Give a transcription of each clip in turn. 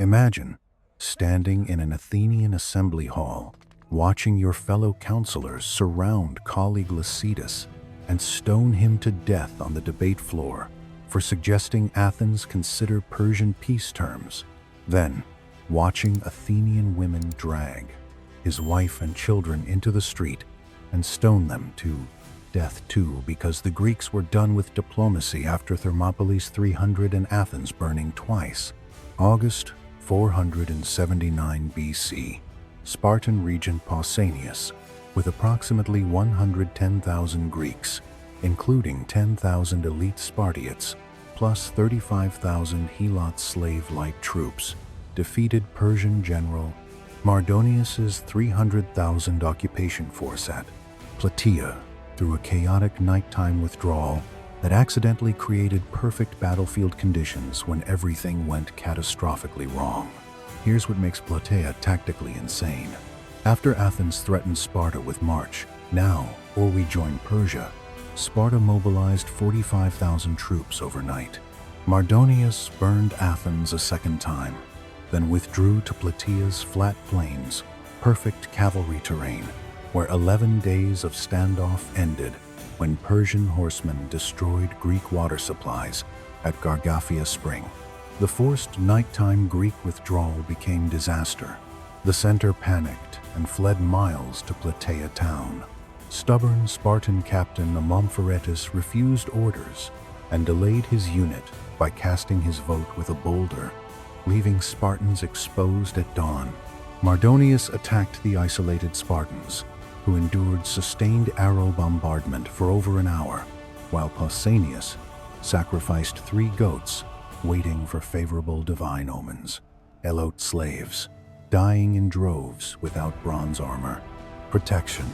Imagine standing in an Athenian assembly hall, watching your fellow counselors surround colleague Lycidas and stone him to death on the debate floor for suggesting Athens consider Persian peace terms. Then, watching Athenian women drag his wife and children into the street and stone them to death too, because the Greeks were done with diplomacy after Thermopylae's 300 and Athens burning twice. August 479 BC, Spartan regent Pausanias, with approximately 110,000 Greeks, including 10,000 elite Spartiates, plus 35,000 Helot slave-like troops, defeated Persian general Mardonius's 300,000 occupation force at Plataea through a chaotic nighttime withdrawal that accidentally created perfect battlefield conditions when everything went catastrophically wrong. Here's what makes Plataea tactically insane. After Athens threatened Sparta with march, now, or we join Persia, Sparta mobilized 45,000 troops overnight. Mardonius burned Athens a second time, then withdrew to Plataea's flat plains, perfect cavalry terrain, where 11 days of standoff ended when Persian horsemen destroyed Greek water supplies at Gargaphia Spring. The forced nighttime Greek withdrawal became disaster. The center panicked and fled miles to Plataea town. Stubborn Spartan captain Amompharetus refused orders and delayed his unit by casting his vote with a boulder, leaving Spartans exposed at dawn. Mardonius attacked the isolated Spartans, who endured sustained arrow bombardment for over an hour, while Pausanias sacrificed 3 goats waiting for favorable divine omens. Elot slaves, dying in droves without bronze armor. Protection.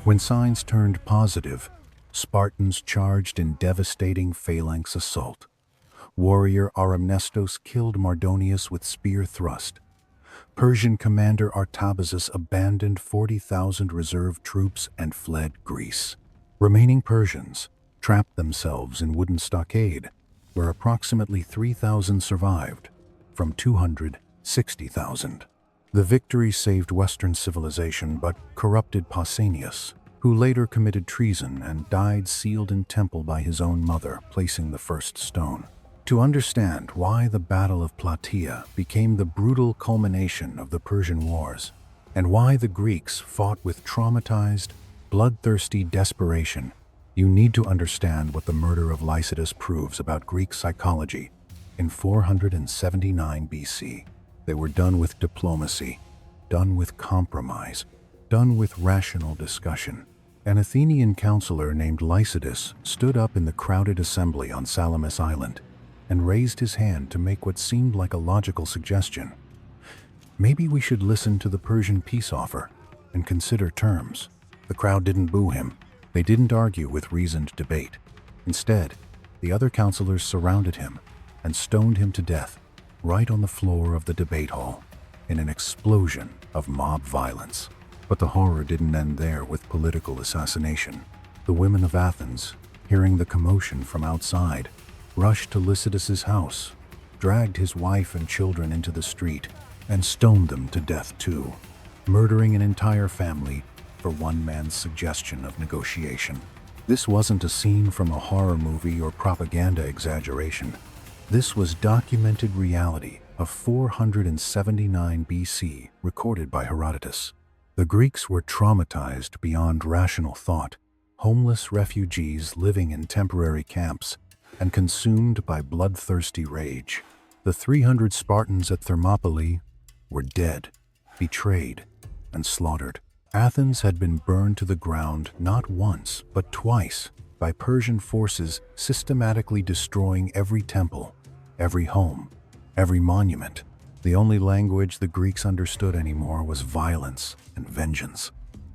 When signs turned positive, Spartans charged in devastating phalanx assault. Warrior Aramnestos killed Mardonius with spear thrust. Persian commander Artabazus abandoned 40,000 reserve troops and fled Greece. Remaining Persians trapped themselves in wooden stockade, where approximately 3,000 survived, from 260,000. The victory saved Western civilization but corrupted Pausanias, who later committed treason and died sealed in temple by his own mother, placing the first stone. To understand why the Battle of Plataea became the brutal culmination of the Persian Wars, and why the Greeks fought with traumatized, bloodthirsty desperation, you need to understand what the murder of Lycidas proves about Greek psychology. In 479 BC, they were done with diplomacy, done with compromise, done with rational discussion. An Athenian counselor named Lycidas stood up in the crowded assembly on Salamis Island and raised his hand to make what seemed like a logical suggestion. Maybe we should listen to the Persian peace offer and consider terms. The crowd didn't boo him. They didn't argue with reasoned debate. Instead, the other counselors surrounded him and stoned him to death right on the floor of the debate hall in an explosion of mob violence. But the horror didn't end there with political assassination. The women of Athens, hearing the commotion from outside, rushed to Lycidas's house, dragged his wife and children into the street, and stoned them to death too, murdering an entire family for one man's suggestion of negotiation. This wasn't a scene from a horror movie or propaganda exaggeration. This was documented reality of 479 BC, recorded by Herodotus. The Greeks were traumatized beyond rational thought, homeless refugees living in temporary camps, and consumed by bloodthirsty rage. The 300 Spartans at Thermopylae were dead, betrayed, and slaughtered. Athens had been burned to the ground not once, but twice, by Persian forces systematically destroying every temple, every home, every monument. The only language the Greeks understood anymore was violence and vengeance.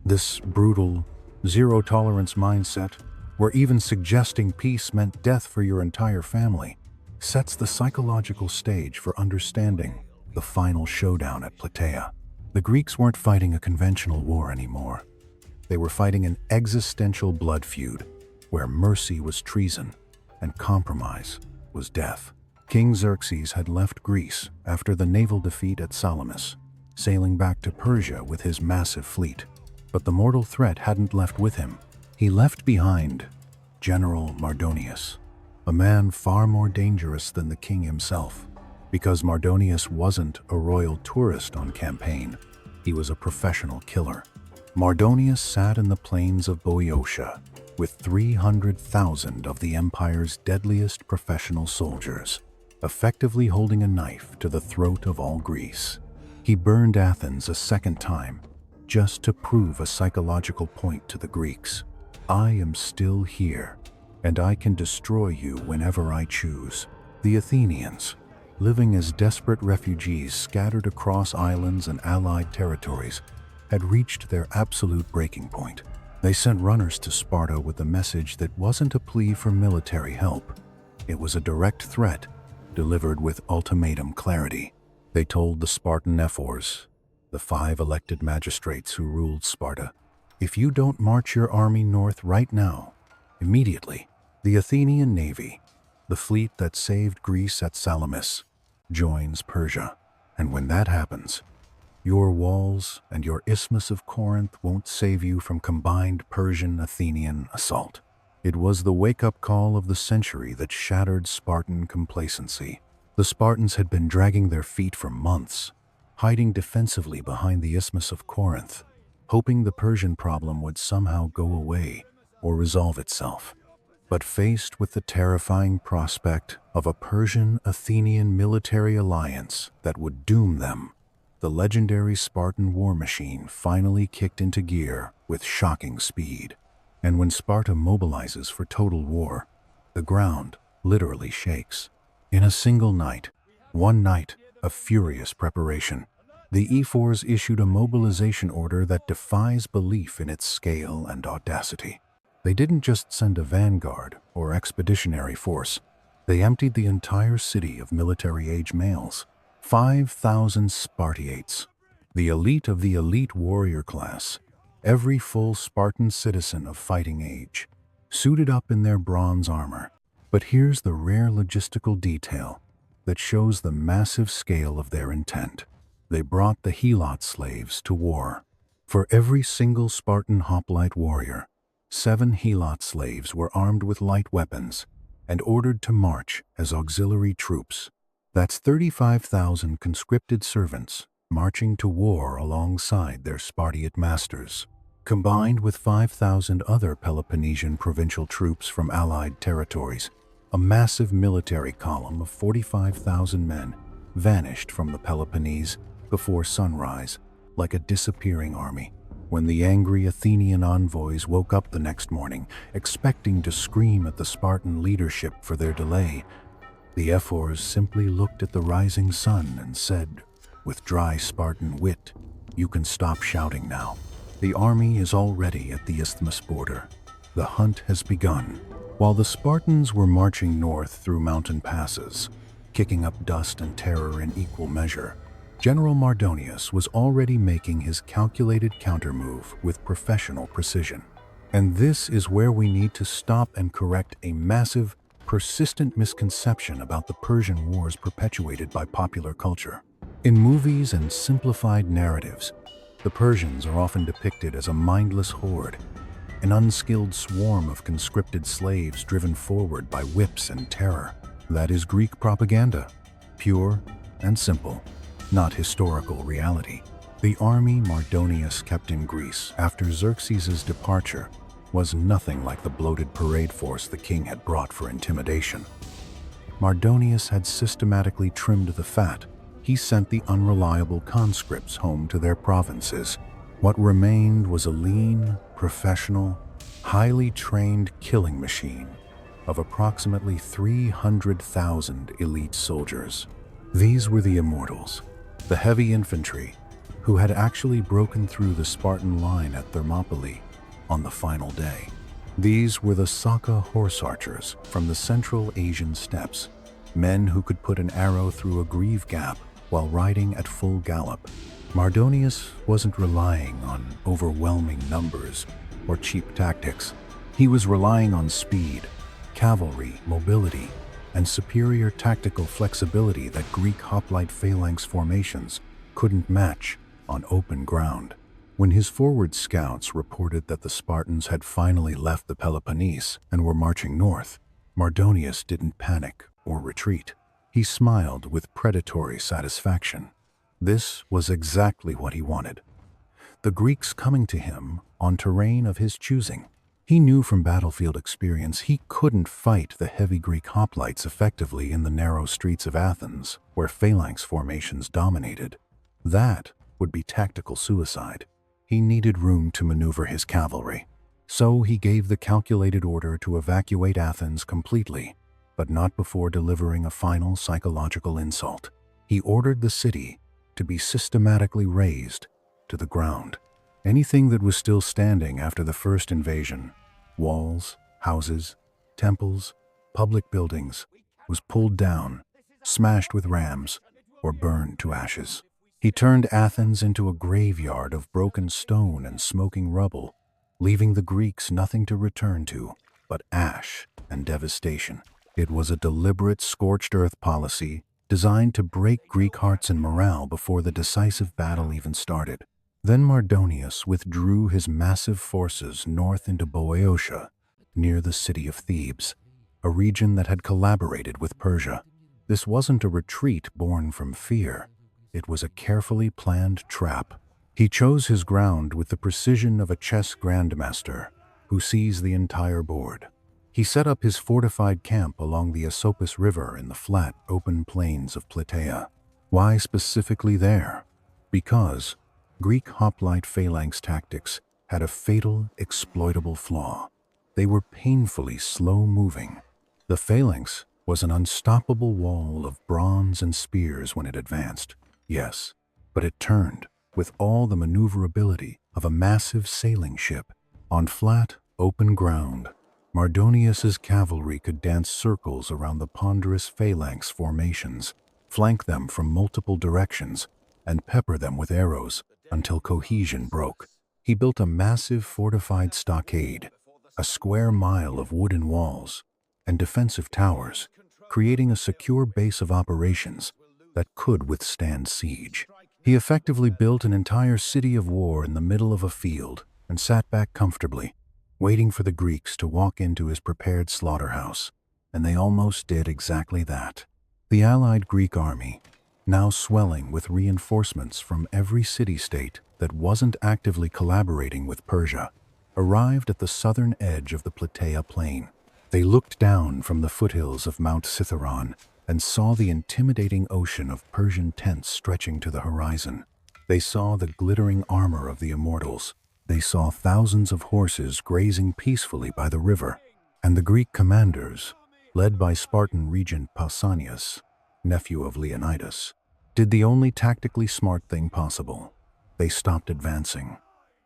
This brutal, zero-tolerance mindset, where even suggesting peace meant death for your entire family, sets the psychological stage for understanding the final showdown at Plataea. The Greeks weren't fighting a conventional war anymore. They were fighting an existential blood feud, where mercy was treason and compromise was death. King Xerxes had left Greece after the naval defeat at Salamis, sailing back to Persia with his massive fleet. But the mortal threat hadn't left with him. He left behind General Mardonius, a man far more dangerous than the king himself. Because Mardonius wasn't a royal tourist on campaign, he was a professional killer. Mardonius sat in the plains of Boeotia with 300,000 of the empire's deadliest professional soldiers, effectively holding a knife to the throat of all Greece. He burned Athens a second time, just to prove a psychological point to the Greeks. I am still here, and I can destroy you whenever I choose. The Athenians, living as desperate refugees scattered across islands and allied territories, had reached their absolute breaking point. They sent runners to Sparta with a message that wasn't a plea for military help. It was a direct threat, delivered with ultimatum clarity. They told the Spartan ephors, the 5 elected magistrates who ruled Sparta, if you don't march your army north right now, immediately, the Athenian navy, the fleet that saved Greece at Salamis, joins Persia. And when that happens, your walls and your Isthmus of Corinth won't save you from combined Persian-Athenian assault. It was the wake-up call of the century that shattered Spartan complacency. The Spartans had been dragging their feet for months, hiding defensively behind the Isthmus of Corinth, hoping the Persian problem would somehow go away or resolve itself. But faced with the terrifying prospect of a Persian-Athenian military alliance that would doom them, the legendary Spartan war machine finally kicked into gear with shocking speed. And when Sparta mobilizes for total war, the ground literally shakes. In a single night, one night of furious preparation, the ephors issued a mobilization order that defies belief in its scale and audacity. They didn't just send a vanguard or expeditionary force. They emptied the entire city of military-age males. 5,000 Spartiates, the elite of the elite warrior class, every full Spartan citizen of fighting age, suited up in their bronze armor. But here's the rare logistical detail that shows the massive scale of their intent. They brought the helot slaves to war. For every single Spartan hoplite warrior, 7 helot slaves were armed with light weapons and ordered to march as auxiliary troops. That's 35,000 conscripted servants marching to war alongside their Spartiate masters, combined with 5,000 other Peloponnesian provincial troops from allied territories. A massive military column of 45,000 men vanished from the Peloponnese before sunrise, like a disappearing army. When the angry Athenian envoys woke up the next morning, expecting to scream at the Spartan leadership for their delay, the ephors simply looked at the rising sun and said, with dry Spartan wit, "You can stop shouting now. The army is already at the Isthmus border. The hunt has begun." While the Spartans were marching north through mountain passes, kicking up dust and terror in equal measure, General Mardonius was already making his calculated countermove with professional precision. And this is where we need to stop and correct a massive, persistent misconception about the Persian Wars perpetuated by popular culture. In movies and simplified narratives, the Persians are often depicted as a mindless horde, an unskilled swarm of conscripted slaves driven forward by whips and terror. That is Greek propaganda, pure and simple, not historical reality. The army Mardonius kept in Greece after Xerxes' departure was nothing like the bloated parade force the king had brought for intimidation. Mardonius had systematically trimmed the fat. He sent the unreliable conscripts home to their provinces. What remained was a lean, professional, highly trained killing machine of approximately 300,000 elite soldiers. These were the immortals, the heavy infantry, who had actually broken through the Spartan line at Thermopylae on the final day. These were the Saka horse archers from the Central Asian steppes, men who could put an arrow through a greave gap while riding at full gallop. Mardonius wasn't relying on overwhelming numbers or cheap tactics. He was relying on speed, cavalry, mobility, and superior tactical flexibility that Greek hoplite phalanx formations couldn't match on open ground. When his forward scouts reported that the Spartans had finally left the Peloponnese and were marching north, Mardonius didn't panic or retreat. He smiled with predatory satisfaction. This was exactly what he wanted. The Greeks coming to him on terrain of his choosing. He knew from battlefield experience he couldn't fight the heavy Greek hoplites effectively in the narrow streets of Athens, where phalanx formations dominated. That would be tactical suicide. He needed room to maneuver his cavalry. So he gave the calculated order to evacuate Athens completely, but not before delivering a final psychological insult. He ordered the city to be systematically razed to the ground. Anything that was still standing after the first invasion, walls, houses, temples, public buildings, was pulled down, smashed with rams, or burned to ashes. He turned Athens into a graveyard of broken stone and smoking rubble, leaving the Greeks nothing to return to but ash and devastation. It was a deliberate scorched earth policy designed to break Greek hearts and morale before the decisive battle even started. Then Mardonius withdrew his massive forces north into Boeotia, near the city of Thebes, a region that had collaborated with Persia. This wasn't a retreat born from fear. It was a carefully planned trap. He chose his ground with the precision of a chess grandmaster who sees the entire board. He set up his fortified camp along the Asopus River in the flat, open plains of Plataea. Why specifically there? Because Greek hoplite phalanx tactics had a fatal, exploitable flaw. They were painfully slow-moving. The phalanx was an unstoppable wall of bronze and spears when it advanced. Yes, but it turned with all the maneuverability of a massive sailing ship. On flat, open ground, Mardonius's cavalry could dance circles around the ponderous phalanx formations, flank them from multiple directions, and pepper them with arrows until cohesion broke. He built a massive fortified stockade, a square mile of wooden walls, and defensive towers, creating a secure base of operations that could withstand siege. He effectively built an entire city of war in the middle of a field and sat back comfortably, waiting for the Greeks to walk into his prepared slaughterhouse. And they almost did exactly that. The allied Greek army, now swelling with reinforcements from every city-state that wasn't actively collaborating with Persia, arrived at the southern edge of the Plataea plain. They looked down from the foothills of Mount Cithaeron and saw the intimidating ocean of Persian tents stretching to the horizon. They saw the glittering armor of the immortals. They saw thousands of horses grazing peacefully by the river, and the Greek commanders, led by Spartan regent Pausanias, nephew of Leonidas, did the only tactically smart thing possible. They stopped advancing.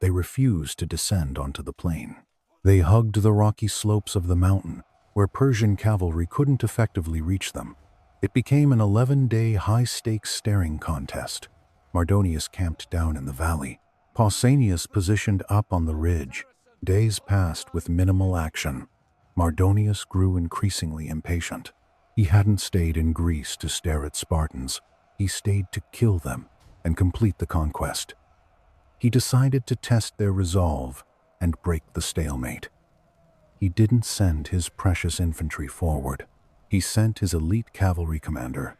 They refused to descend onto the plain. They hugged the rocky slopes of the mountain, where Persian cavalry couldn't effectively reach them. It became an 11-day high-stakes staring contest. Mardonius camped down in the valley. Pausanias positioned up on the ridge. Days passed with minimal action. Mardonius grew increasingly impatient. He hadn't stayed in Greece to stare at Spartans. He stayed to kill them and complete the conquest. He decided to test their resolve and break the stalemate. He didn't send his precious infantry forward. He sent his elite cavalry commander,